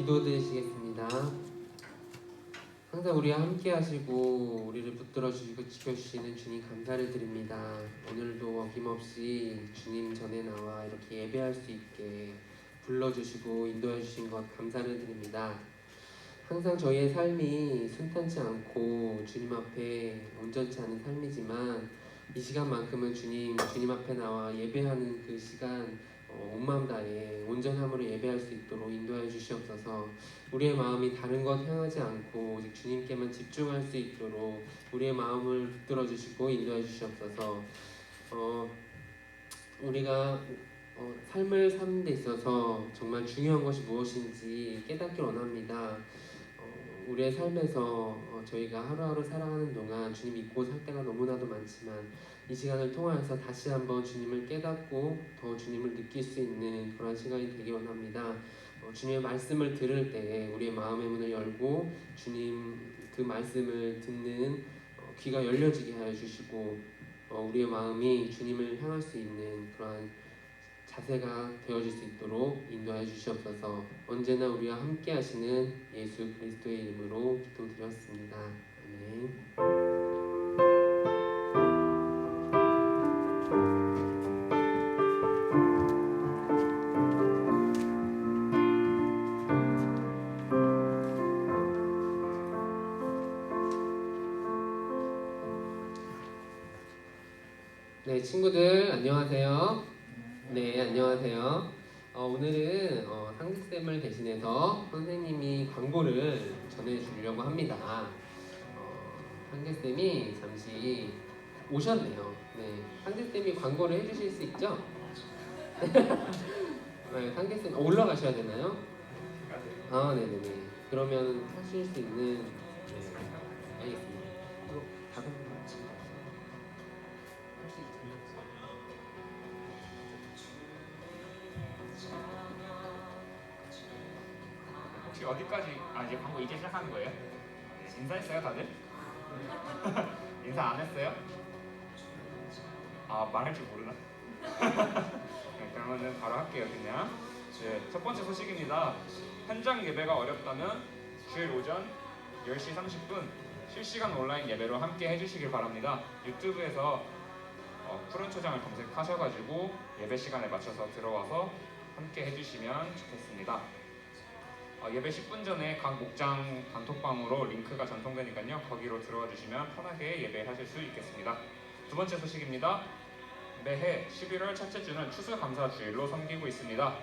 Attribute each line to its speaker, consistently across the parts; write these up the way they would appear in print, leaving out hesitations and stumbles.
Speaker 1: 기도드리시겠습니다. 항상 우리와 함께 하시고 우리를 붙들어 주시고 지켜주시는 주님 감사를 드립니다. 오늘도 어김없이 주님 전에 나와 이렇게 예배할 수 있게 불러주시고 인도해 주신 것 감사를 드립니다. 항상 저희의 삶이 순탄치 않고 주님 앞에 온전치 않은 삶이지만 이 시간만큼은 주님 앞에 나와 예배하는 그 시간 온 마음 다해 온전함으로 예배할 수 있도록 인도하여 주시옵소서. 우리의 마음이 다른 것 향하지 않고 오직 주님께만 집중할 수 있도록 우리의 마음을 붙들어 주시고 인도하여 주시옵소서. 우리가 삶을 사는 데 있어서 정말 중요한 것이 무엇인지 깨닫길 원합니다. 우리의 삶에서 저희가 하루하루 살아가는 동안 주님 믿고 살 때가 너무나도 많지만 이 시간을 통하여서 다시 한번 주님을 깨닫고 더 주님을 느낄 수 있는 그런 시간이 되기 원합니다. 주님의 말씀을 들을 때 우리의 마음의 문을 열고 주님 그 말씀을 듣는 귀가 열려지게 하여 주시고 우리의 마음이 주님을 향할 수 있는 그러한 자세가 되어질 수 있도록 인도하여 주시옵소서. 언제나 우리와 함께 하시는 예수 그리스도의 이름으로 기도드렸습니다. 아멘. 네, 친구들 안녕하세요. 네, 안녕하세요. 오늘은 상식쌤을 대신해서 선생님이 광고를 전해주려고 합니다. 상식쌤이 잠시 오셨네요. 네, 상식쌤이 광고를 해주실 수 있죠? 네, 상식쌤 올라가셔야 되나요? 네네네. 그러면 하실 수 있는 알겠습니다. 다른
Speaker 2: 혹시 어디까지 이제 광고 이제 시작하는 거예요? 인사했어요 다들? 인사 안 했어요? 말할 줄 모르나? 네, 그러면은 바로 할게요 그냥. 네, 첫 번째 소식입니다. 현장 예배가 어렵다면 주일 오전 10시 30분 실시간 온라인 예배로 함께 해주시길 바랍니다. 유튜브에서 푸른 초장을 검색하셔가지고 예배 시간에 맞춰서 들어와서 함께 해주시면 좋겠습니다. 예배 10분 전에 각 목장 단톡방으로 링크가 전송되니까요. 거기로 들어와 주시면 편하게 예배하실 수 있겠습니다. 두 번째 소식입니다. 매해 11월 첫째 주는 추수감사주일로 섬기고 있습니다.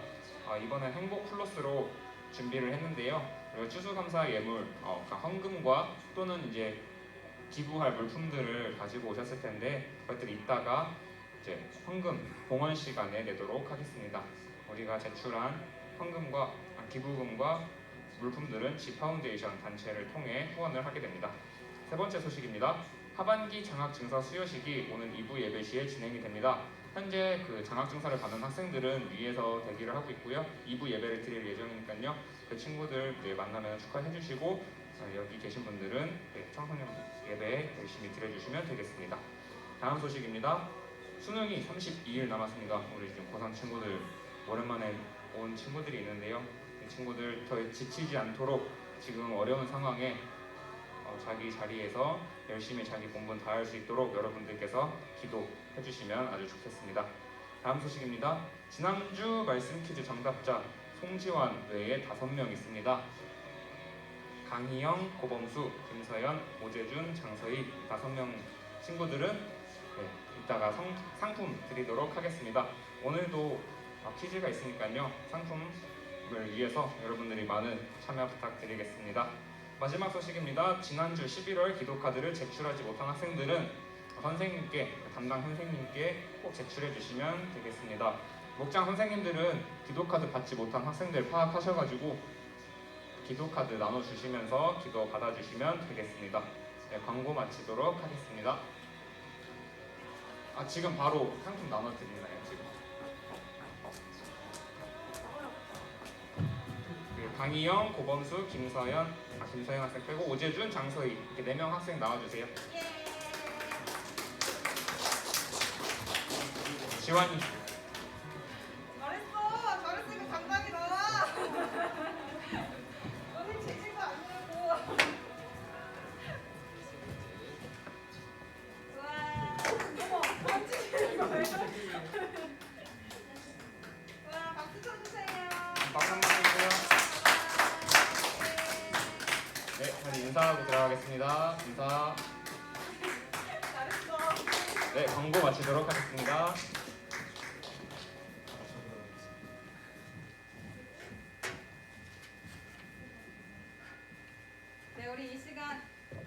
Speaker 2: 이번엔 행복 플러스로 준비를 했는데요. 그리고 추수감사 예물, 헌금과 또는 이제 기부할 물품들을 가지고 오셨을 텐데 그것들을 이따가 이제 헌금 봉헌 시간에 내도록 하겠습니다. 우리가 제출한 헌금과 기부금과 물품들은 지파운데이션 단체를 통해 후원을 하게 됩니다. 세 번째 소식입니다. 하반기 장학증서 수여식이 오는 2부 예배 시에 진행이 됩니다. 현재 그 장학증서를 받는 학생들은 위에서 대기를 하고 있고요. 2부 예배를 드릴 예정이니까요. 그 친구들 만나면 축하해 주시고 여기 계신 분들은 청소년 예배 열심히 드려주시면 되겠습니다. 다음 소식입니다. 수능이 32일 남았습니다. 우리 지금 고3 친구들 오랜만에 온 친구들이 있는데요. 이 친구들 더 지치지 않도록 지금 어려운 상황에 자기 자리에서 열심히 자기 공부는 다 할 수 있도록 여러분들께서 기도해 주시면 아주 좋겠습니다. 다음 소식입니다. 지난주 말씀 퀴즈 정답자 송지환 외에 5명 있습니다. 강희영, 고범수, 김서연, 오재준, 장서희 5명 친구들은 이따가 상품 드리도록 하겠습니다. 오늘도 퀴즈가 있으니까요. 상품을 위해서 여러분들이 많은 참여 부탁드리겠습니다. 마지막 소식입니다. 지난주 11월 기도카드를 제출하지 못한 학생들은 선생님께, 담당 선생님께 꼭 제출해 주시면 되겠습니다. 목장 선생님들은 기도카드 받지 못한 학생들 파악하셔가지고 기도카드 나눠주시면서 기도 받아주시면 되겠습니다. 네, 광고 마치도록 하겠습니다. 지금 바로 상품 나눠드리나요? 지금? 강희영, 고범수, 김서연 학생 빼고 오재준, 장서희 이렇게 4명 학생 나와주세요. 지환이.
Speaker 3: 잘했어. 잘했으니까 당당히 나와.
Speaker 2: 저는 인사하고 들어가겠습니다. 인사. 네, 광고 마치도록 하겠습니다.
Speaker 3: 네, 우리 이 시간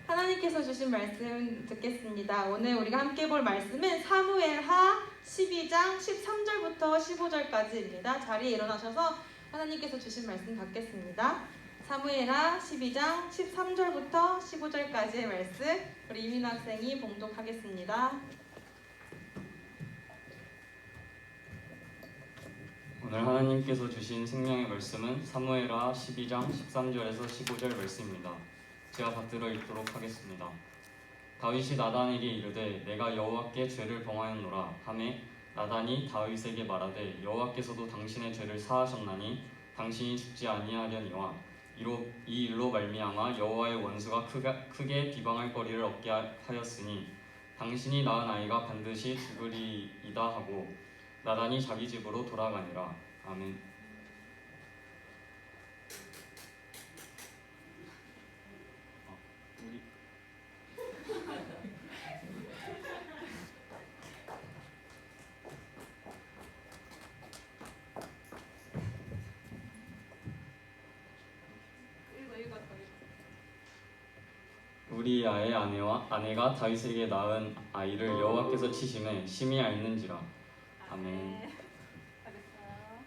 Speaker 3: 하나님께서 주신 말씀 듣겠습니다. 오늘 우리가 함께 볼 말씀은 사무엘하 12장 13절부터 15절까지입니다. 자리에 일어나셔서 하나님께서 주신 말씀 받겠습니다. 사무엘하 12장 13절부터 15절까지의 말씀 우리 이민호 학생이 봉독하겠습니다.
Speaker 4: 오늘 하나님께서 주신 생명의 말씀은 사무엘하 12장 13절에서 15절 말씀입니다. 제가 받들어 읽도록 하겠습니다. 다윗이 나단에게 이르되 내가 여호와께 죄를 범하였노라 하매 나단이 다윗에게 말하되 여호와께서도 당신의 죄를 사하셨나니 당신이 죽지 아니하려니와 이 일로 말미암아 여호와의 원수가 크게 비방할 거리를 얻게 하였으니 당신이 낳은 아이가 반드시 죽으리이다 하고 나단이 자기 집으로 돌아가니라. 아멘. 우리아의 아내가 다윗에게 낳은 아이를 여호와께서 치심에 심히 앓는지라. 아멘.
Speaker 3: 잘했어요.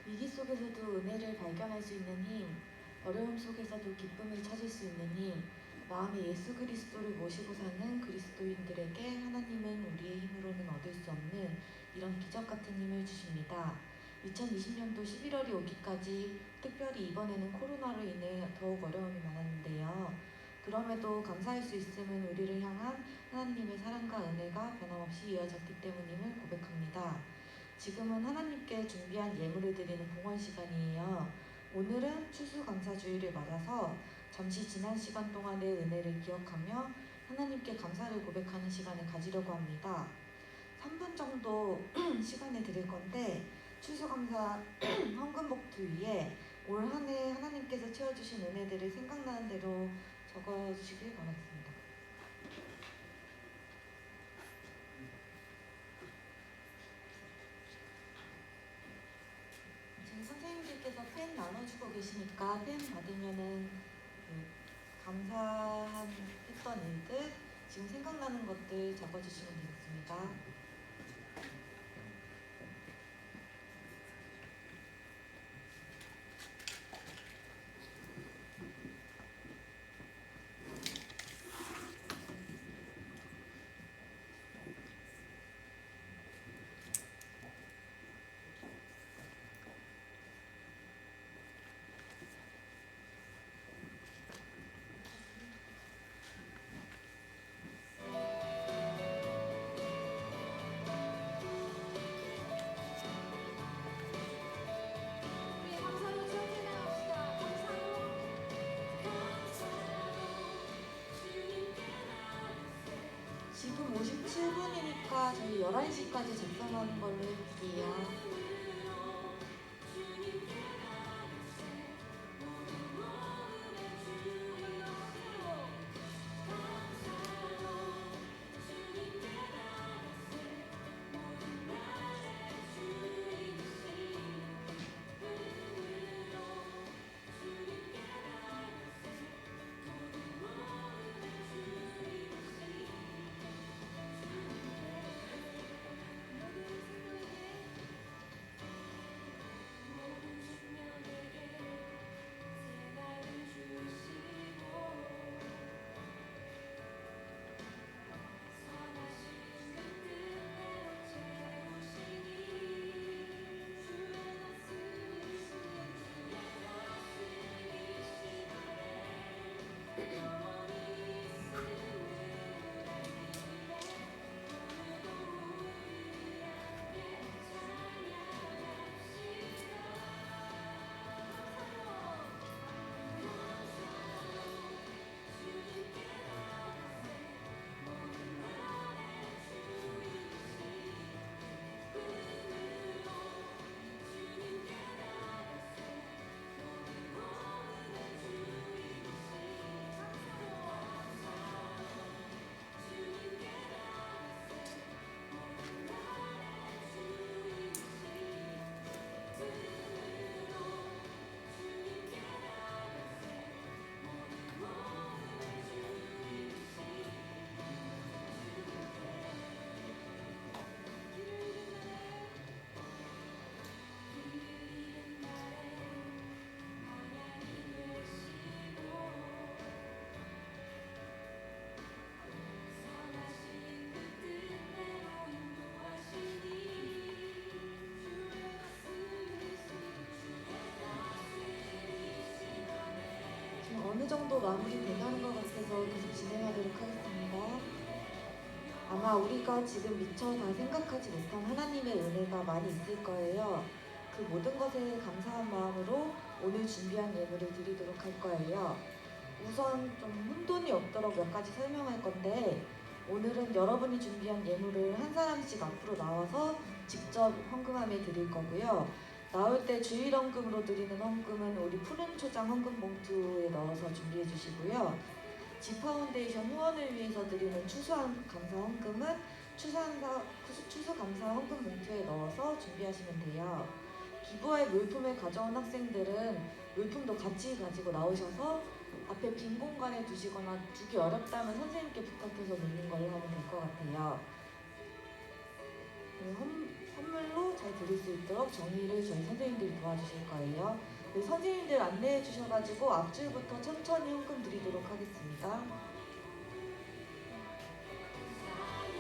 Speaker 5: 위기 속에서도 은혜를 발견할 수 있는 힘, 어려움 속에서도 기쁨을 찾을 수 있는 힘, 마음에 예수 그리스도를 모시고 사는 그리스도인들에게 하나님은 우리의 힘으로는 얻을 수 없는 이런 기적 같은 힘을 주십니다. 2020년도 11월이 오기까지 특별히 이번에는 코로나로 인해 더욱 어려움이 많았는데요. 그럼에도 감사할 수 있음은 우리를 향한 하나님의 사랑과 은혜가 변함없이 이어졌기 때문임을 고백합니다. 지금은 하나님께 준비한 예물을 드리는 봉헌 시간이에요. 오늘은 추수감사주의를 맞아서 잠시 지난 시간 동안의 은혜를 기억하며 하나님께 감사를 고백하는 시간을 가지려고 합니다. 3분 정도 시간을 드릴 건데 추수감사 헌금 봉투 위에 올 한 해 하나님께서 채워주신 은혜들을 생각나는 대로 적어주시길 바라겠습니다. 지금 선생님들께서 펜 나눠주고 계시니까 펜 받으면은 감사했던 일들, 지금 생각나는 것들 적어주시면 되겠습니다. 지금 57분이니까 저희 11시까지 작성하는 걸로 해볼게요. 어느 정도 마무리 돼가는 것 같아서 계속 진행하도록 하겠습니다. 아마 우리가 지금 미처 다 생각하지 못한 하나님의 은혜가 많이 있을 거예요. 그 모든 것에 감사한 마음으로 오늘 준비한 예물을 드리도록 할 거예요. 우선 좀 혼돈이 없도록 몇 가지 설명할 건데 오늘은 여러분이 준비한 예물을 한 사람씩 앞으로 나와서 직접 헌금함에 드릴 거고요. 나올 때 주일 헌금으로 드리는 헌금은 우리 푸른 초장 헌금 봉투에 넣어서 준비해 주시고요. 지 파운데이션 후원을 위해서 드리는 추수감사 헌금은 추수감사 헌금 봉투에 넣어서 준비하시면 돼요. 기부할 물품을 가져온 학생들은 물품도 같이 가지고 나오셔서 앞에 빈 공간에 두시거나 두기 어렵다면 선생님께 부탁해서 놓는 걸로 하면 될 것 같아요. 선물로 잘 드릴 수 있도록 정리를 저희 선생님들이 도와주실 거예요. 네, 선생님들 안내해 주셔가지고 앞줄부터 천천히 헌금 드리도록 하겠습니다.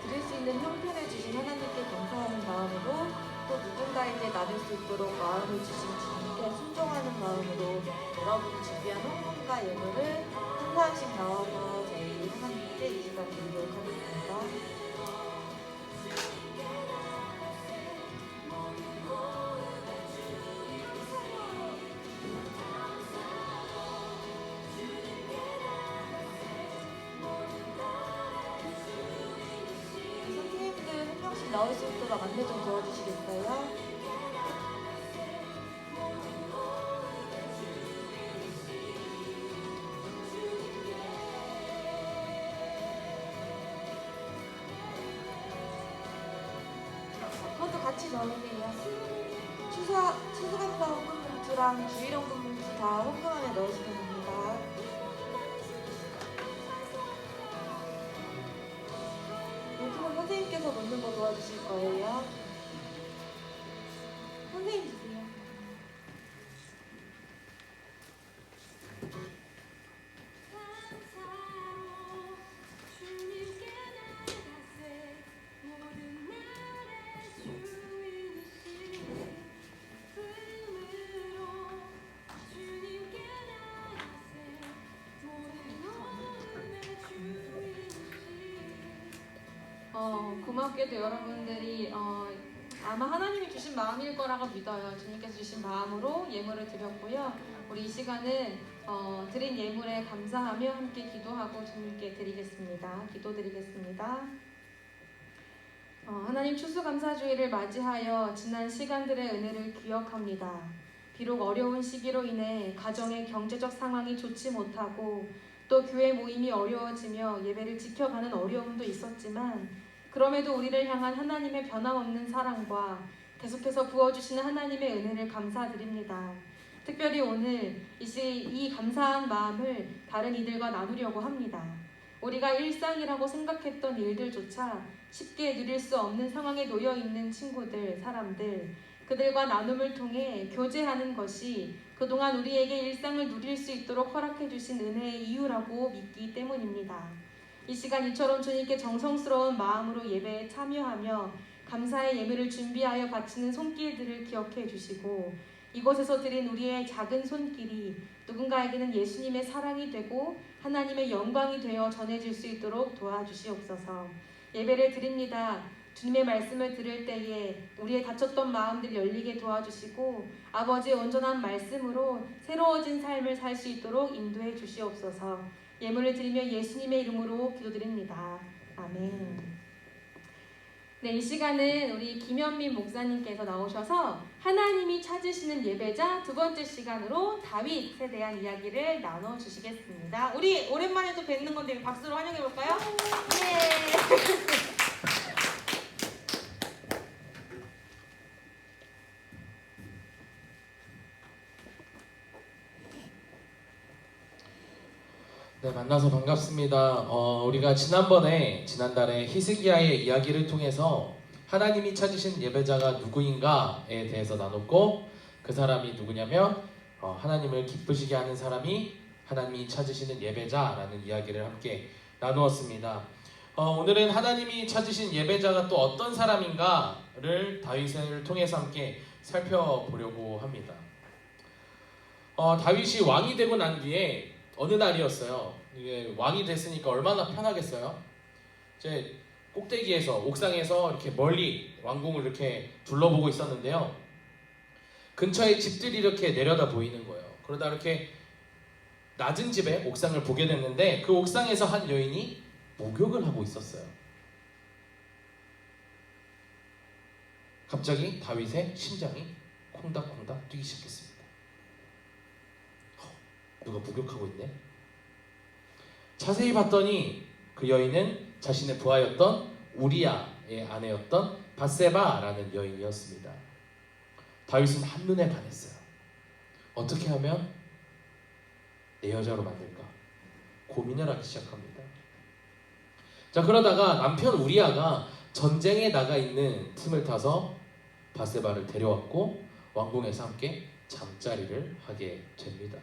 Speaker 5: 드릴 수 있는 형편을 주신 하나님께 감사하는 마음으로 또 누군가에게 나눌 수 있도록 마음을 주신 주님께 순종하는 마음으로 여러분이 준비한 헌금과 예물을 한 사람씩 나와서 저희 하나님께 이 시간 드리도록 하겠습니다. 선생님들 한 명씩 나올 수 있도록 안내 좀 도와주시겠어요? 그것도 같이 넣으세요. 추수감사 헌금 봉투랑 주일 헌금 봉투 다 헌금 안에 넣으시면 됩니다. 봉투는 선생님께서 놓는 거 도와주실 거예요. 선생님 주세요.
Speaker 3: 고맙게도 여러분들이 아마 하나님이 주신 마음일 거라고 믿어요. 주님께서 주신 마음으로 예물을 드렸고요. 우리 이 시간은 드린 예물에 감사하며 함께 기도하고 주님께 드리겠습니다. 기도드리겠습니다. 하나님 추수감사주의를 맞이하여 지난 시간들의 은혜를 기억합니다. 비록 어려운 시기로 인해 가정의 경제적 상황이 좋지 못하고 또 교회 모임이 어려워지며 예배를 지켜가는 어려움도 있었지만 그럼에도 우리를 향한 하나님의 변함없는 사랑과 계속해서 부어주시는 하나님의 은혜를 감사드립니다. 특별히 오늘 이 감사한 마음을 다른 이들과 나누려고 합니다. 우리가 일상이라고 생각했던 일들조차 쉽게 누릴 수 없는 상황에 놓여 있는 친구들, 사람들, 그들과 나눔을 통해 교제하는 것이 그동안 우리에게 일상을 누릴 수 있도록 허락해 주신 은혜의 이유라고 믿기 때문입니다. 이 시간 이처럼 주님께 정성스러운 마음으로 예배에 참여하며 감사의 예물을 준비하여 바치는 손길들을 기억해 주시고 이곳에서 드린 우리의 작은 손길이 누군가에게는 예수님의 사랑이 되고 하나님의 영광이 되어 전해질 수 있도록 도와주시옵소서. 예배를 드립니다. 주님의 말씀을 들을 때에 우리의 닫혔던 마음들 열리게 도와주시고 아버지의 온전한 말씀으로 새로워진 삶을 살 수 있도록 인도해 주시옵소서. 예물을 드리며 예수님의 이름으로 기도드립니다. 아멘. 네, 이 시간은 우리 김현민 목사님께서 나오셔서 하나님이 찾으시는 예배자 두 번째 시간으로 다윗에 대한 이야기를 나눠주시겠습니다. 우리 오랜만에 또 뵙는 건데 박수로 환영해볼까요? 예.
Speaker 6: 네, 만나서 반갑습니다. 우리가 지난달에 히스기야의 이야기를 통해서 하나님이 찾으신 예배자가 누구인가에 대해서 나눴고 그 사람이 누구냐면 하나님을 기쁘시게 하는 사람이 하나님이 찾으시는 예배자라는 이야기를 함께 나누었습니다. 오늘은 하나님이 찾으신 예배자가 또 어떤 사람인가를 다윗을 통해서 함께 살펴보려고 합니다. 다윗이 왕이 되고 난 뒤에 어느 날이었어요. 이게 왕이 됐으니까 얼마나 편하겠어요. 이제 꼭대기에서 옥상에서 이렇게 멀리 왕궁을 이렇게 둘러보고 있었는데요. 근처에 집들이 이렇게 내려다 보이는 거예요. 그러다 이렇게 낮은 집에 옥상을 보게 됐는데 그 옥상에서 한 여인이 목욕을 하고 있었어요. 갑자기 다윗의 심장이 콩닥콩닥 뛰기 시작했습니다. 누가 목욕하고 있네? 자세히 봤더니 그 여인은 자신의 부하였던 우리야의 아내였던 밧세바라는 여인이었습니다. 다윗은 한눈에 반했어요. 어떻게 하면 내 여자로 만들까? 고민을 하기 시작합니다. 자, 그러다가 남편 우리야가 전쟁에 나가 있는 틈을 타서 밧세바를 데려왔고 왕궁에서 함께 잠자리를 하게 됩니다.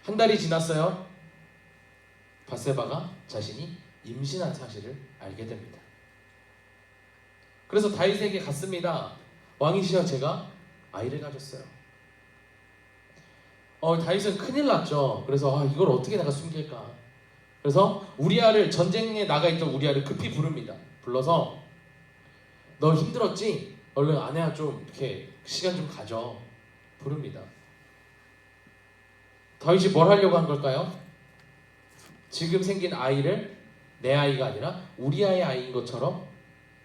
Speaker 6: 한 달이 지났어요. 밧세바가 자신이 임신한 사실을 알게 됩니다. 그래서 다윗에게 갔습니다. 왕이시여, 제가 아이를 가졌어요. 다윗은 큰일 났죠. 그래서 이걸 어떻게 내가 숨길까? 그래서 우리아를, 전쟁에 나가 있던 우리아를 급히 부릅니다. 불러서 너 힘들었지? 얼른 아내야 좀 이렇게 시간 좀 가져. 부릅니다. 다윗이 뭘 하려고 한 걸까요? 지금 생긴 아이를 내 아이가 아니라 우리아의 아이인 것처럼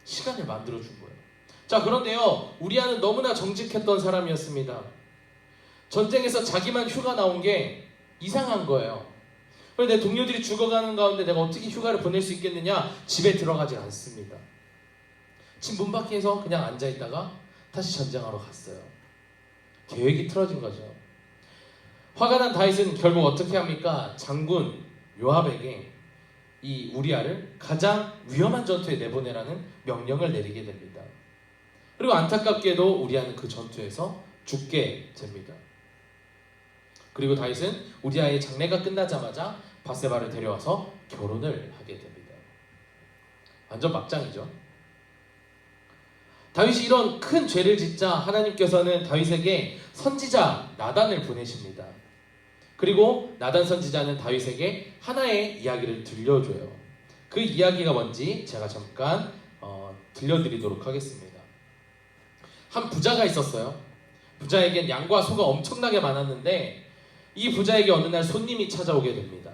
Speaker 6: 시간을 만들어준 거예요. 자, 그런데요, 우리아는 너무나 정직했던 사람이었습니다. 전쟁에서 자기만 휴가 나온 게 이상한 거예요. 그런데 내 동료들이 죽어가는 가운데 내가 어떻게 휴가를 보낼 수 있겠느냐? 집에 들어가지 않습니다. 집 문 밖에서 그냥 앉아있다가 다시 전쟁하러 갔어요. 계획이 틀어진 거죠. 화가 난 다윗은 결국 어떻게 합니까? 장군 요압에게 이 우리아를 가장 위험한 전투에 내보내라는 명령을 내리게 됩니다. 그리고 안타깝게도 우리아는 그 전투에서 죽게 됩니다. 그리고 다윗은 우리아의 장례가 끝나자마자 밧세바를 데려와서 결혼을 하게 됩니다. 완전 막장이죠. 다윗이 이런 큰 죄를 짓자 하나님께서는 다윗에게 선지자 나단을 보내십니다. 그리고 나단 선지자는 다윗에게 하나의 이야기를 들려줘요. 그 이야기가 뭔지 제가 잠깐 들려드리도록 하겠습니다. 한 부자가 있었어요. 부자에겐 양과 소가 엄청나게 많았는데 이 부자에게 어느 날 손님이 찾아오게 됩니다.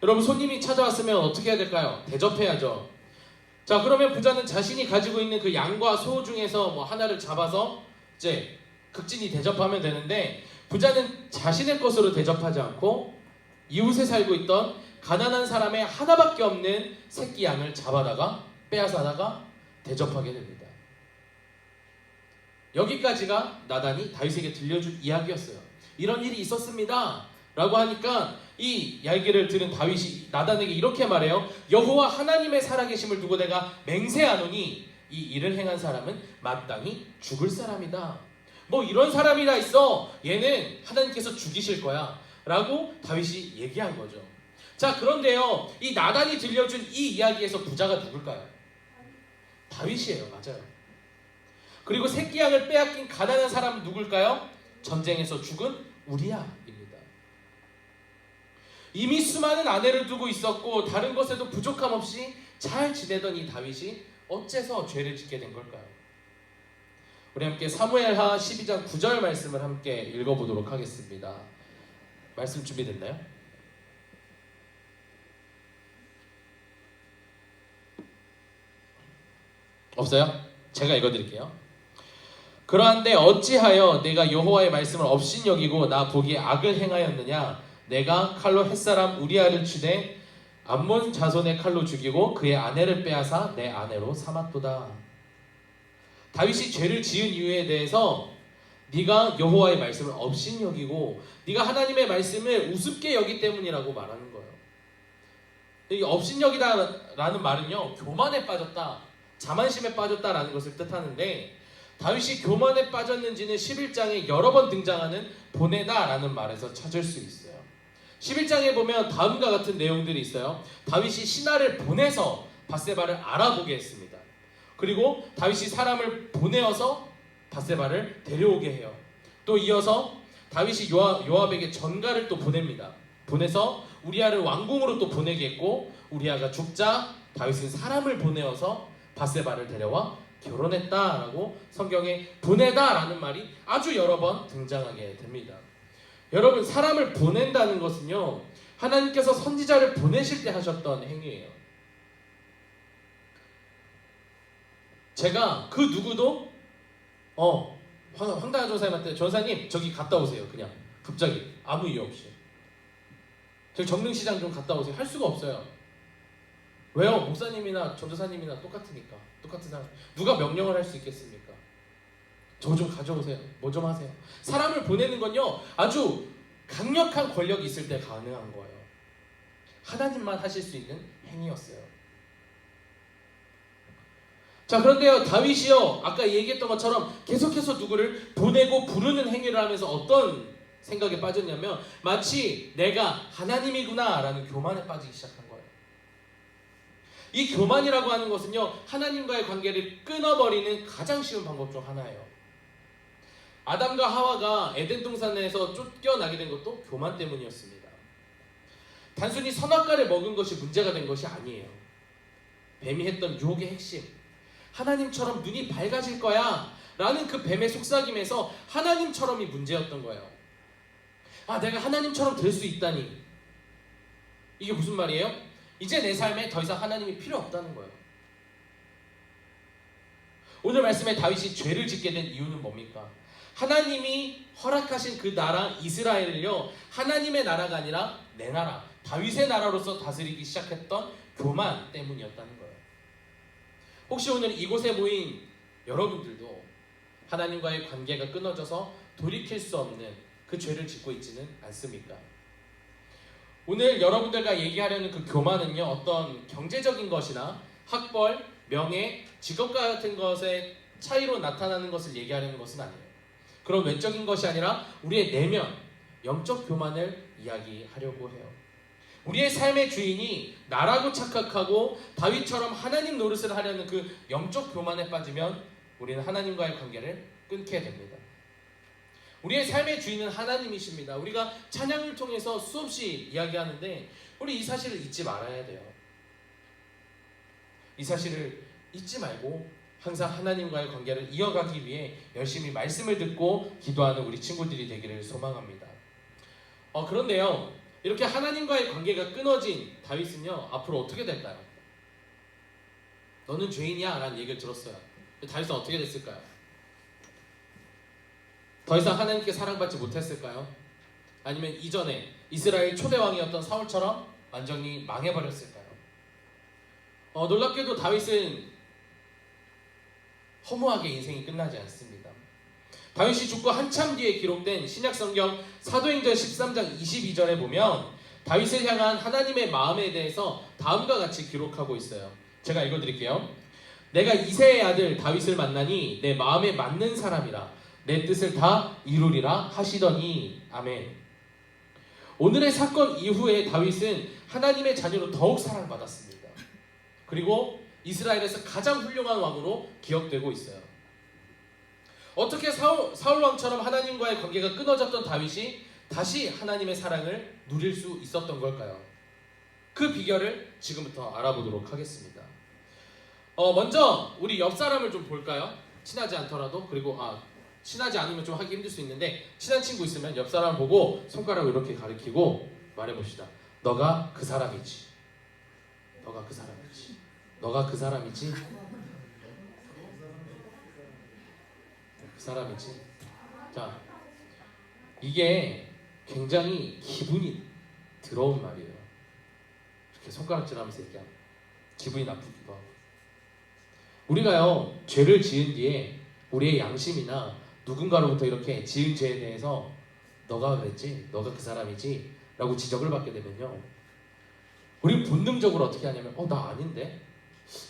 Speaker 6: 여러분, 손님이 찾아왔으면 어떻게 해야 될까요? 대접해야죠. 자, 그러면 부자는 자신이 가지고 있는 그 양과 소 중에서 뭐 하나를 잡아서 이제 극진히 대접하면 되는데, 부자는 자신의 것으로 대접하지 않고 이웃에 살고 있던 가난한 사람의 하나밖에 없는 새끼 양을 잡아다가 빼앗아다가 대접하게 됩니다. 여기까지가 나단이 다윗에게 들려준 이야기였어요. 이런 일이 있었습니다 라고 하니까 이 이야기를 들은 다윗이 나단에게 이렇게 말해요. 여호와 하나님의 살아계심을 두고 내가 맹세하노니 이 일을 행한 사람은 마땅히 죽을 사람이다. 뭐 이런 사람이 다 있어. 얘는 하나님께서 죽이실 거야 라고 다윗이 얘기한 거죠. 자, 그런데요, 이 나단이 들려준 이 이야기에서 부자가 누굴까요? 다윗이에요. 맞아요. 그리고 새끼 양을 빼앗긴 가난한 사람은 누굴까요? 전쟁에서 죽은 우리아입니다. 이미 수많은 아내를 두고 있었고 다른 것에도 부족함 없이 잘 지내던 이 다윗이 어째서 죄를 짓게 된 걸까요? 우리 함께 사무엘하 12장 9절 말씀을 함께 읽어보도록 하겠습니다. 말씀 준비됐나요? 없어요? 제가 읽어드릴게요. 그러한데 어찌하여 내가 여호와의 말씀을 업신여기고 나 보기에 악을 행하였느냐? 내가 칼로 햇사람 우리아를 치되 암몬 자손의 칼로 죽이고 그의 아내를 빼앗아 내 아내로 삼았도다. 다윗이 죄를 지은 이유에 대해서 네가 여호와의 말씀을 업신여기고 네가 하나님의 말씀을 우습게 여기 때문이라고 말하는 거예요. 이 업신여기다라는 말은요, 교만에 빠졌다, 자만심에 빠졌다라는 것을 뜻하는데, 다윗이 교만에 빠졌는지는 11장에 여러 번 등장하는 보내다라는 말에서 찾을 수 있어요. 11장에 보면 다음과 같은 내용들이 있어요. 다윗이 신하를 보내서 밧세바를 알아보게 했습니다. 그리고 다윗이 사람을 보내어서 밧세바를 데려오게 해요. 또 이어서 다윗이 요압에게 전가를 또 보냅니다. 보내서 우리아를 왕궁으로 또 보내게 했고, 우리아가 죽자 다윗은 사람을 보내어서 밧세바를 데려와 결혼했다라고 성경에 보내다라는 말이 아주 여러 번 등장하게 됩니다. 여러분, 사람을 보낸다는 것은요, 하나님께서 선지자를 보내실 때 하셨던 행위예요. 제가 그 누구도 황당한 전사님한테 전사님 저기 갔다 오세요, 그냥 갑자기 아무 이유 없이 저기 정릉시장 좀 갔다 오세요 할 수가 없어요. 왜요? 목사님이나 전도사님이나 똑같으니까. 똑같은 사람 누가 명령을 할 수 있겠습니까? 저 좀 가져오세요, 뭐 좀 하세요. 사람을 보내는 건요, 아주 강력한 권력이 있을 때 가능한 거예요. 하나님만 하실 수 있는 행위였어요. 자, 그런데요, 다윗이요, 아까 얘기했던 것처럼 계속해서 누구를 보내고 부르는 행위를 하면서 어떤 생각에 빠졌냐면 마치 내가 하나님이구나 라는 교만에 빠지기 시작한 거예요. 이 교만이라고 하는 것은요, 하나님과의 관계를 끊어버리는 가장 쉬운 방법 중 하나예요. 아담과 하와가 에덴 동산에서 쫓겨나게 된 것도 교만 때문이었습니다. 단순히 선악과를 먹은 것이 문제가 된 것이 아니에요. 뱀이 했던 유혹의 핵심, 하나님처럼 눈이 밝아질 거야 라는 그 뱀의 속삭임에서 하나님처럼이 문제였던 거예요. 아, 내가 하나님처럼 될 수 있다니. 이게 무슨 말이에요? 이제 내 삶에 더 이상 하나님이 필요 없다는 거예요. 오늘 말씀에 다윗이 죄를 짓게 된 이유는 뭡니까? 하나님이 허락하신 그 나라 이스라엘을요, 하나님의 나라가 아니라 내 나라, 다윗의 나라로서 다스리기 시작했던 교만 때문이었다는 거예요. 혹시 오늘 이곳에 모인 여러분들도 하나님과의 관계가 끊어져서 돌이킬 수 없는 그 죄를 짓고 있지는 않습니까? 오늘 여러분들과 얘기하려는 그 교만은요, 어떤 경제적인 것이나 학벌, 명예, 직업 같은 것의 차이로 나타나는 것을 얘기하려는 것은 아니에요. 그런 외적인 것이 아니라 우리의 내면, 영적 교만을 이야기하려고 해요. 우리의 삶의 주인이 나라고 착각하고 다윗처럼 하나님 노릇을 하려는 그 영적 교만에 빠지면 우리는 하나님과의 관계를 끊게 됩니다. 우리의 삶의 주인은 하나님이십니다. 우리가 찬양을 통해서 수없이 이야기하는데 우리 이 사실을 잊지 말아야 돼요. 이 사실을 잊지 말고 항상 하나님과의 관계를 이어가기 위해 열심히 말씀을 듣고 기도하는 우리 친구들이 되기를 소망합니다. 그런데요, 이렇게 하나님과의 관계가 끊어진 다윗은요, 앞으로 어떻게 될까요? 너는 죄인이야 라는 얘기를 들었어요. 다윗은 어떻게 됐을까요? 더 이상 하나님께 사랑받지 못했을까요? 아니면 이전에 이스라엘 초대왕이었던 사울처럼 완전히 망해버렸을까요? 놀랍게도 다윗은 허무하게 인생이 끝나지 않습니다. 다윗이 죽고 한참 뒤에 기록된 신약성경 사도행전 13장 22절에 보면 다윗을 향한 하나님의 마음에 대해서 다음과 같이 기록하고 있어요. 제가 읽어드릴게요. 내가 이새의 아들 다윗을 만나니 내 마음에 맞는 사람이라 내 뜻을 다 이루리라 하시더니 아멘. 오늘의 사건 이후에 다윗은 하나님의 자녀로 더욱 사랑받았습니다. 그리고 이스라엘에서 가장 훌륭한 왕으로 기억되고 있어요. 어떻게 사울 왕처럼 하나님과의 관계가 끊어졌던 다윗이 다시 하나님의 사랑을 누릴 수 있었던 걸까요? 그 비결을 지금부터 알아보도록 하겠습니다. 먼저 우리 옆 사람을 좀 볼까요? 친하지 않더라도. 그리고 친하지 않으면 좀 하기 힘들 수 있는데 친한 친구 있으면 옆 사람 보고 손가락을 이렇게 가리키고 말해봅시다. 너가 그 사람이지. 너가 그 사람이지. 너가 그 사람이지. 그 사람이지. 자, 이게 굉장히 기분이 더러운 말이에요. 이렇게 손가락질하면서 얘기하면 기분이 나쁘기도 하고. 우리가요, 죄를 지은 뒤에 우리의 양심이나 누군가로부터 이렇게 지은 죄에 대해서 너가 그랬지, 너가 그 사람이지 라고 지적을 받게 되면요, 우리 본능적으로 어떻게 하냐면 나 아닌데?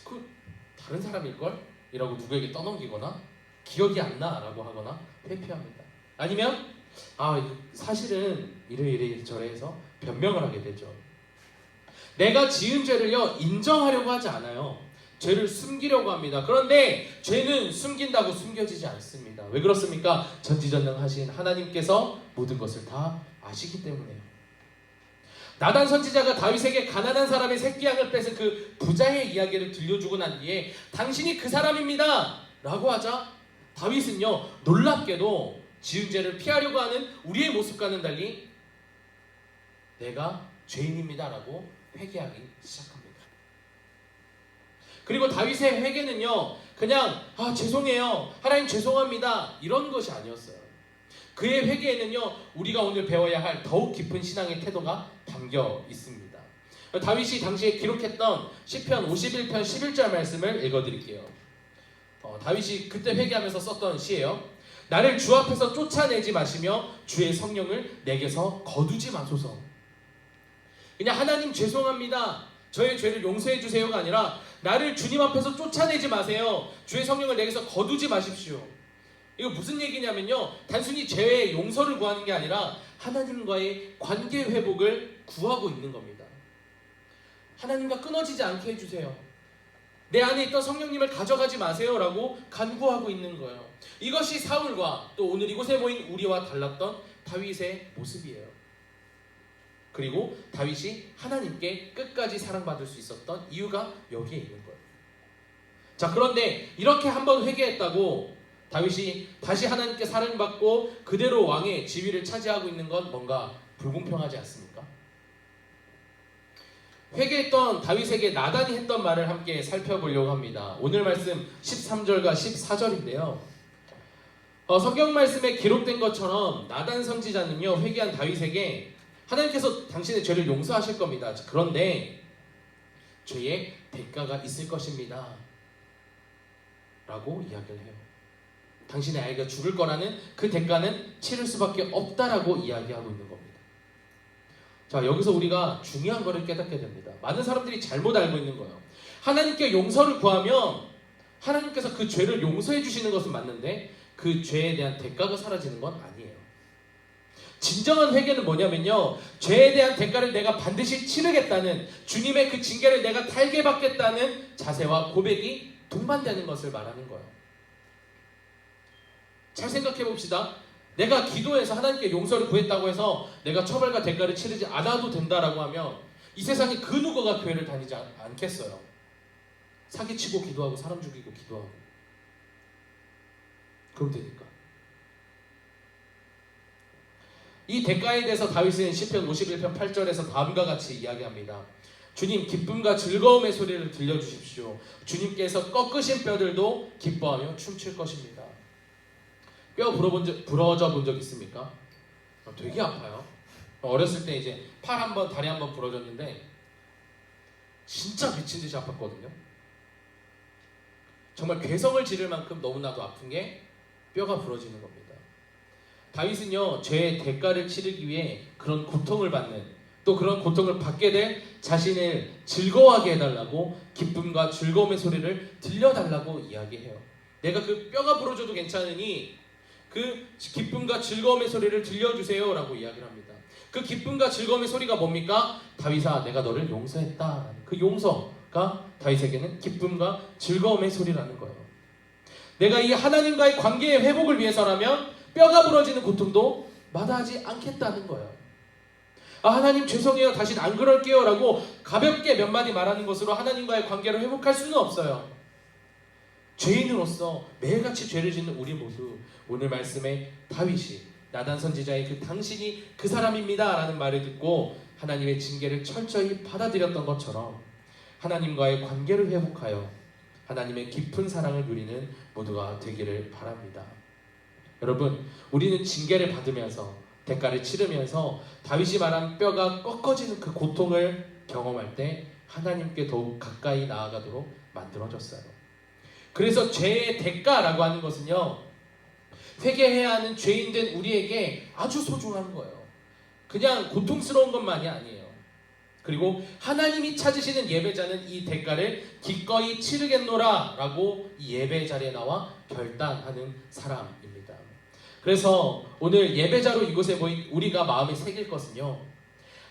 Speaker 6: 그 다른 사람일걸? 이라고 누구에게 떠넘기거나 기억이 안 나 라고 하거나 회피합니다. 아니면 사실은 이래 저래 해서 변명을 하게 되죠. 내가 지은 죄를요, 인정하려고 하지 않아요. 죄를 숨기려고 합니다. 그런데 죄는 숨긴다고 숨겨지지 않습니다. 왜 그렇습니까? 전지전능하신 하나님께서 모든 것을 다 아시기 때문에요. 나단 선지자가 다윗에게 가난한 사람의 새끼 양을 뺏은 그 부자의 이야기를 들려주고 난 뒤에 당신이 그 사람입니다 라고 하자 다윗은요, 놀랍게도 지은 죄를 피하려고 하는 우리의 모습과는 달리 내가 죄인입니다 라고 회개하기 시작합니다. 그리고 다윗의 회개는요, 그냥 죄송해요, 하나님 죄송합니다 이런 것이 아니었어요. 그의 회개에는요, 우리가 오늘 배워야 할 더욱 깊은 신앙의 태도가 담겨 있습니다. 다윗이 당시에 기록했던 시편 51편 11절 말씀을 읽어드릴게요. 다윗이 그때 회개하면서 썼던 시예요. 나를 주 앞에서 쫓아내지 마시며 주의 성령을 내게서 거두지 마소서. 그냥 하나님 죄송합니다, 저의 죄를 용서해 주세요가 아니라 나를 주님 앞에서 쫓아내지 마세요. 주의 성령을 내게서 거두지 마십시오. 이거 무슨 얘기냐면요, 단순히 죄의 용서를 구하는 게 아니라 하나님과의 관계 회복을 구하고 있는 겁니다. 하나님과 끊어지지 않게 해주세요. 내 안에 있던 성령님을 가져가지 마세요라고 간구하고 있는 거예요. 이것이 사울과 또 오늘 이곳에 모인 우리와 달랐던 다윗의 모습이에요. 그리고 다윗이 하나님께 끝까지 사랑받을 수 있었던 이유가 여기에 있는 거예요. 자, 그런데 이렇게 한번 회개했다고 다윗이 다시 하나님께 사랑받고 그대로 왕의 지위를 차지하고 있는 건 뭔가 불공평하지 않습니까? 회개했던 다윗에게 나단이 했던 말을 함께 살펴보려고 합니다. 오늘 말씀 13절과 14절인데요. 성경 말씀에 기록된 것처럼 나단 선지자는요, 회개한 다윗에게 하나님께서 당신의 죄를 용서하실 겁니다. 그런데 죄의 대가가 있을 것입니다 라고 이야기를 해요. 당신의 아이가 죽을 거라는 그 대가는 치를 수밖에 없다라고 이야기하고 있는 겁니다. 자, 여기서 우리가 중요한 것을 깨닫게 됩니다. 많은 사람들이 잘못 알고 있는 거예요. 하나님께 용서를 구하면 하나님께서 그 죄를 용서해 주시는 것은 맞는데 그 죄에 대한 대가가 사라지는 건 아니에요. 진정한 회개는 뭐냐면요, 죄에 대한 대가를 내가 반드시 치르겠다는, 주님의 그 징계를 내가 달게 받겠다는 자세와 고백이 동반되는 것을 말하는 거예요. 잘 생각해 봅시다. 내가 기도해서 하나님께 용서를 구했다고 해서 내가 처벌과 대가를 치르지 않아도 된다라고 하면 이 세상에 그 누구가 교회를 다니지 않겠어요. 사기치고 기도하고 사람 죽이고 기도하고 그럼 되니까. 이 대가에 대해서 다윗은 시편 51편 8절에서 다음과 같이 이야기합니다. 주님, 기쁨과 즐거움의 소리를 들려주십시오. 주님께서 꺾으신 뼈들도 기뻐하며 춤출 것입니다. 뼈 부러져 본 적 있습니까? 되게 아파요. 어렸을 때 이제 팔 한 번, 다리 한 번 부러졌는데 진짜 미친 듯이 아팠거든요. 정말 괴성을 지를 만큼 너무나도 아픈 게 뼈가 부러지는 겁니다. 다윗은요, 죄의 대가를 치르기 위해 그런 고통을 받는, 또 그런 고통을 받게 될 자신을 즐거워하게 해달라고 기쁨과 즐거움의 소리를 들려달라고 이야기해요. 내가 그 뼈가 부러져도 괜찮으니 그 기쁨과 즐거움의 소리를 들려주세요 라고 이야기를 합니다. 그 기쁨과 즐거움의 소리가 뭡니까? 다윗아, 내가 너를 용서했다. 그 용서가 다윗에게는 기쁨과 즐거움의 소리라는 거예요. 내가 이 하나님과의 관계의 회복을 위해서라면 뼈가 부러지는 고통도 마다하지 않겠다는 거예요. 하나님 죄송해요, 다시는 안 그럴게요 라고 가볍게 몇 마디 말하는 것으로 하나님과의 관계를 회복할 수는 없어요. 죄인으로서 매일같이 죄를 짓는 우리 모두 오늘 말씀에 다윗이 나단 선지자의 그 당신이 그 사람입니다 라는 말을 듣고 하나님의 징계를 철저히 받아들였던 것처럼 하나님과의 관계를 회복하여 하나님의 깊은 사랑을 누리는 모두가 되기를 바랍니다. 여러분, 우리는 징계를 받으면서 대가를 치르면서 다윗이 말한 뼈가 꺾어지는 그 고통을 경험할 때 하나님께 더욱 가까이 나아가도록 만들어졌어요. 그래서 죄의 대가라고 하는 것은요, 회개해야 하는 죄인된 우리에게 아주 소중한 거예요. 그냥 고통스러운 것만이 아니에요. 그리고 하나님이 찾으시는 예배자는 이 대가를 기꺼이 치르겠노라 라고 이 예배 자리에 나와 결단하는 사람입니다. 그래서 오늘 예배자로 이곳에 모인 우리가 마음에 새길 것은요,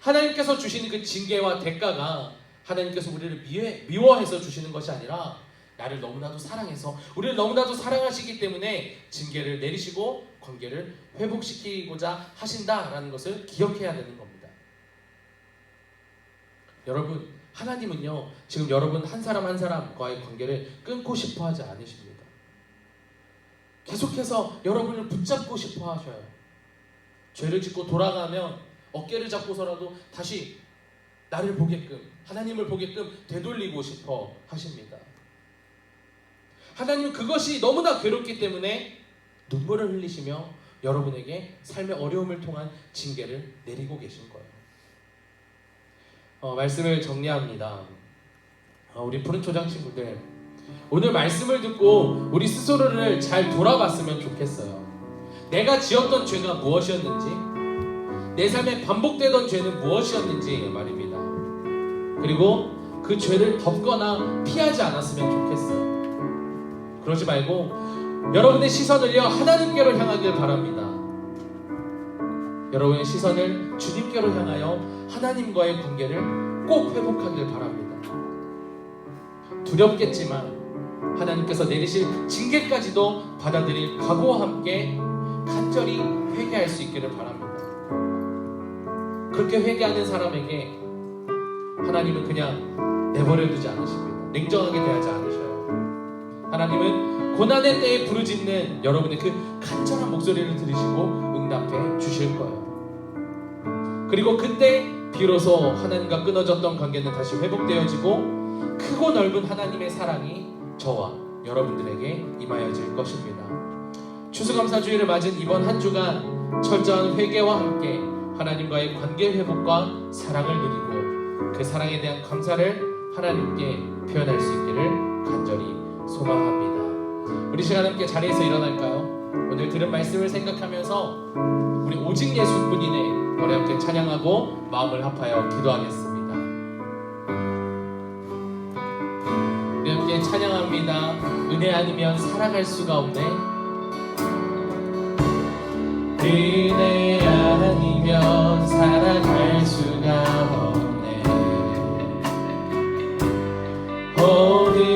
Speaker 6: 하나님께서 주시는 그 징계와 대가가 하나님께서 우리를 미워해서 주시는 것이 아니라 나를 너무나도 사랑해서 우리를 너무나도 사랑하시기 때문에 징계를 내리시고 관계를 회복시키고자 하신다라는 것을 기억해야 되는 겁니다. 여러분, 하나님은요, 지금 여러분 한 사람 한 사람과의 관계를 끊고 싶어 하지 않으십니다. 계속해서 여러분을 붙잡고 싶어 하셔요. 죄를 짓고 돌아가면 어깨를 잡고서라도 다시 나를 보게끔, 하나님을 보게끔 되돌리고 싶어 하십니다. 하나님은 그것이 너무나 괴롭기 때문에 눈물을 흘리시며 여러분에게 삶의 어려움을 통한 징계를 내리고 계신 거예요. 말씀을 정리합니다. 우리 푸른 초장 친구들, 오늘 말씀을 듣고 우리 스스로를 잘 돌아봤으면 좋겠어요. 내가 지었던 죄가 무엇이었는지, 내 삶에 반복되던 죄는 무엇이었는지 말입니다. 그리고 그 죄를 덮거나 피하지 않았으면 좋겠어요. 그러지 말고 여러분의 시선을요 하나님께로 향하길 바랍니다. 여러분의 시선을 주님께로 향하여 하나님과의 관계를 꼭 회복하길 바랍니다. 두렵겠지만 하나님께서 내리실 징계까지도 받아들일 각오와 함께 간절히 회개할 수 있기를 바랍니다. 그렇게 회개하는 사람에게 하나님은 그냥 내버려두지 않으십니다. 냉정하게 대하지 않으셔요. 하나님은 고난의 때에 부르짖는 여러분의 그 간절한 목소리를 들으시고 응답해 주실 거예요. 그리고 그때 비로소 하나님과 끊어졌던 관계는 다시 회복되어지고 크고 넓은 하나님의 사랑이 저와 여러분들에게 임하여질 것입니다. 추수감사주일을 맞은 이번 한 주간 철저한 회개와 함께 하나님과의 관계 회복과 사랑을 누리고 그 사랑에 대한 감사를 하나님께 표현할 수 있기를 간절히 소망합니다. 우리 시간 함께 자리에서 일어날까요? 오늘 들은 말씀을 생각하면서 우리 오직 예수뿐이네 우리 함께 찬양하고 마음을 합하여 기도하겠습니다. 우리 함께 찬양합니다. 은혜 아니면 살아갈 수가 없네. 은혜 아니면 살아갈 수가 없네.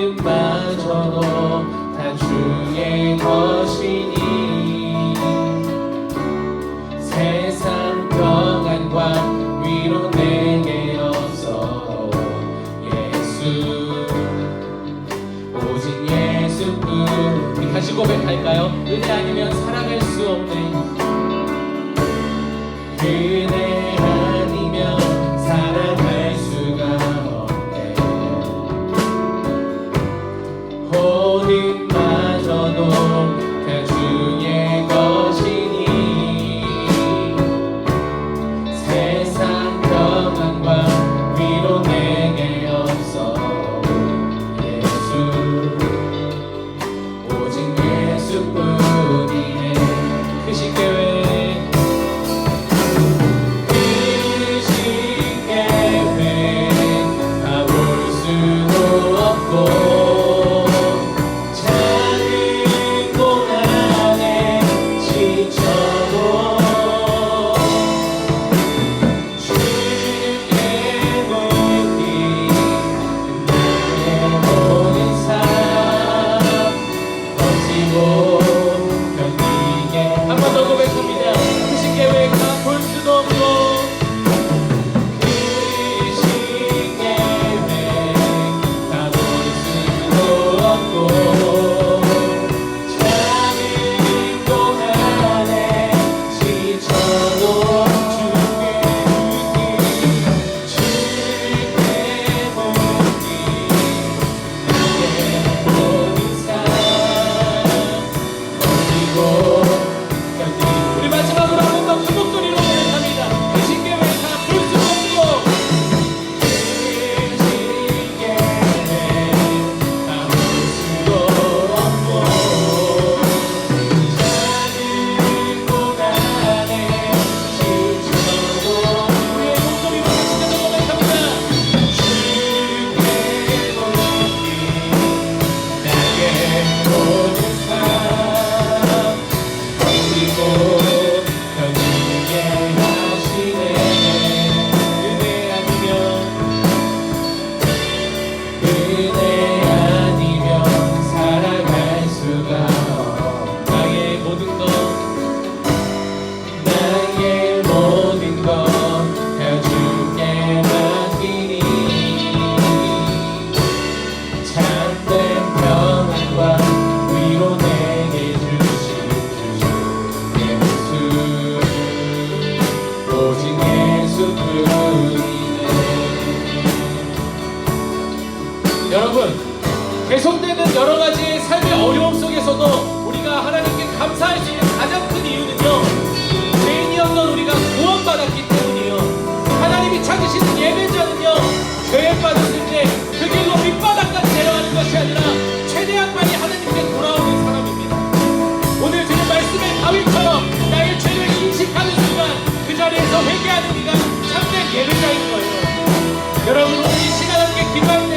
Speaker 6: 모든마저도 다 주의 것이니 세상 평안과 위로 내게 없어도 예수 오직 예수뿐. 우리 다시 고백할까요? 은혜 아니면 살아갈 수 없네. 은혜 아니면 살아갈 수가 없네. 모든마저도 다 주의 것이니 세상 평안과 위로 내게 없어 예수 오직 예수뿐이네. 크신 계획 여러분, 계속되는 여러 가지 삶의 어려움 속에서도 우리가 하나님께 감사할 수 있는 가장 큰 이유는요, 죄인이었던 우리가 구원받았기 때문이에요. 하나님이 찾으시는 예배자는요, 죄에 빠졌을 때 그 길로 밑바닥까지 내려가는 것이 아니라 최대한 빨리 하나님께 돌아오는 사람입니다. 오늘 들은 말씀의 다윗처럼 나의 죄를 인식하는 순간 그 자리에서 회개하는 이가 참된 예배자인 거예요. 여러분, 오늘 이 시간 함께 기도할 때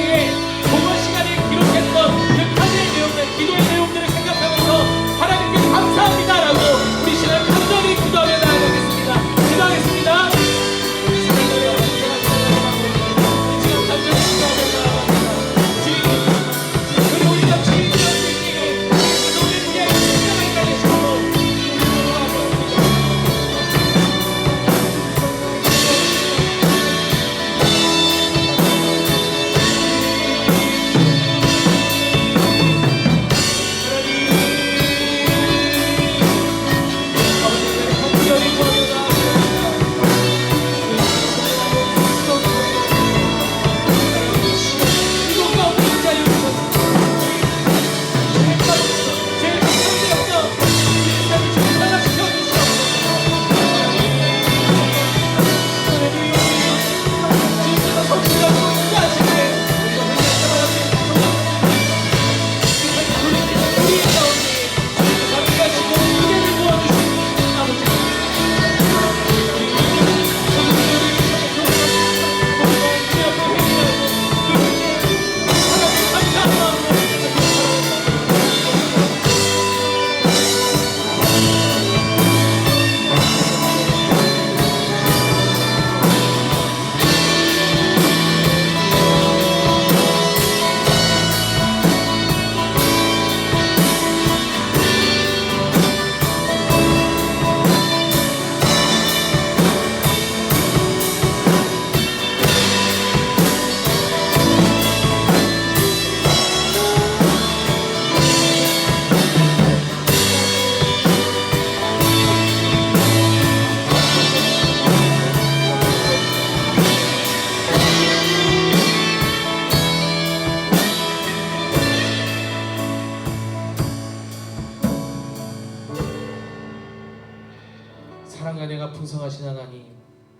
Speaker 6: 사랑 은혜가 풍성하신 하나님,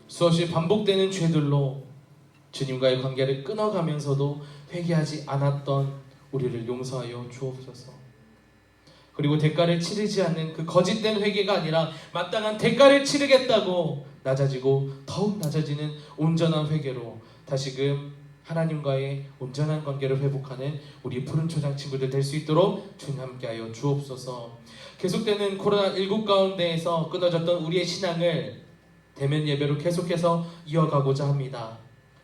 Speaker 6: 수없이 반복되는 죄들로 주님과의 관계를 끊어가면서도 회개하지 않았던 우리를 용서하여 주옵소서. 그리고 대가를 치르지 않는 그 거짓된 회개가 아니라 마땅한 대가를 치르겠다고 낮아지고 더욱 낮아지는 온전한 회개로 다시금 하나님과의 온전한 관계를 회복하는 우리 푸른 초장 친구들 될 수 있도록 주님 함께하여 주옵소서. 계속되는 코로나19 가운데에서 끊어졌던 우리의 신앙을 대면 예배로 계속해서 이어가고자 합니다.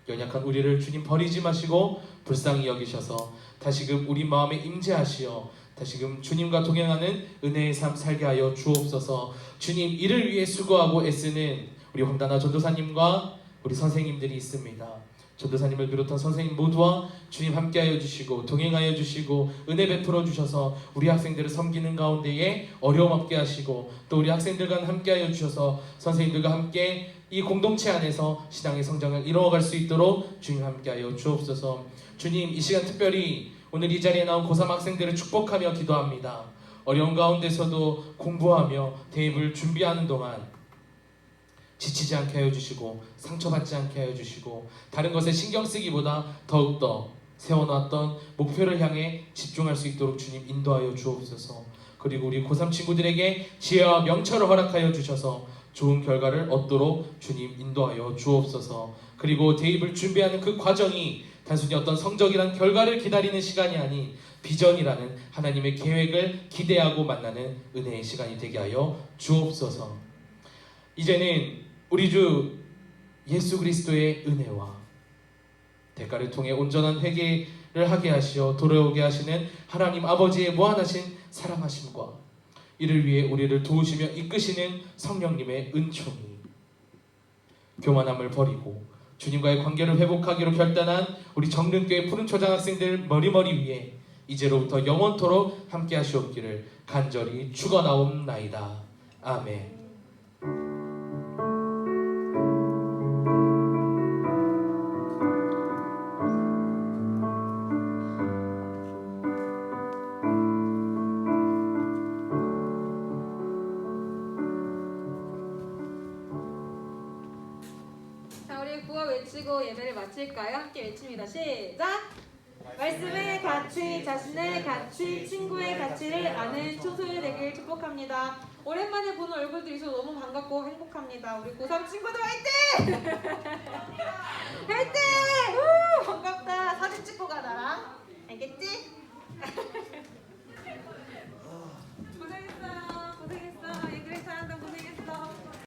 Speaker 6: 연약한 우리를 주님 버리지 마시고 불쌍히 여기셔서 다시금 우리 마음에 임재하시어 다시금 주님과 동행하는 은혜의 삶 살게 하여 주옵소서. 주님, 이를 위해 수고하고 애쓰는 우리 황다나 전도사님과 우리 선생님들이 있습니다. 전도사님을 비롯한 선생님 모두와 주님 함께하여 주시고 동행하여 주시고 은혜 베풀어 주셔서 우리 학생들을 섬기는 가운데에 어려움 없게 하시고 또 우리 학생들과 함께하여 주셔서 선생님들과 함께 이 공동체 안에서 신앙의 성장을 이루어갈 수 있도록 주님 함께하여 주옵소서. 주님, 이 시간 특별히 오늘 이 자리에 나온 고3 학생들을 축복하며 기도합니다. 어려운 가운데서도 공부하며 대입을 준비하는 동안 지치지 않게 하여 주시고 상처받지 않게 하여 주시고 다른 것에 신경 쓰기보다 더욱더 세워놨던 목표를 향해 집중할 수 있도록 주님 인도하여 주옵소서. 그리고 우리 고3 친구들에게 지혜와 명철을 허락하여 주셔서 좋은 결과를 얻도록 주님 인도하여 주옵소서. 그리고 대입을 준비하는 그 과정이 단순히 어떤 성적이란 결과를 기다리는 시간이 아닌 비전이라는 하나님의 계획을 기대하고 만나는 은혜의 시간이 되게 하여 주옵소서. 이제는 우리 주 예수 그리스도의 은혜와 대가를 통해 온전한 회개를 하게 하시어 돌아오게 하시는 하나님 아버지의 무한하신 사랑하심과 이를 위해 우리를 도우시며 이끄시는 성령님의 은총이 교만함을 버리고 주님과의 관계를 회복하기로 결단한 우리 정릉교회 푸른 초장 학생들 머리머리 위에 이제로부터 영원토록 함께 하시옵기를 간절히 축원하옵나이다. 아멘.
Speaker 3: 자, 우리 구호 외치고 예배를 마칠까요? 함께 외칩니다. 시작! 말씀의 가치, 자신의 가치, 친구의 가치를 아는 초소일 되길 축복합니다. 오랜만에 보는 얼굴들이 있어서 너무 반갑고 행복합니다. 우리 고3 친구들 화이팅!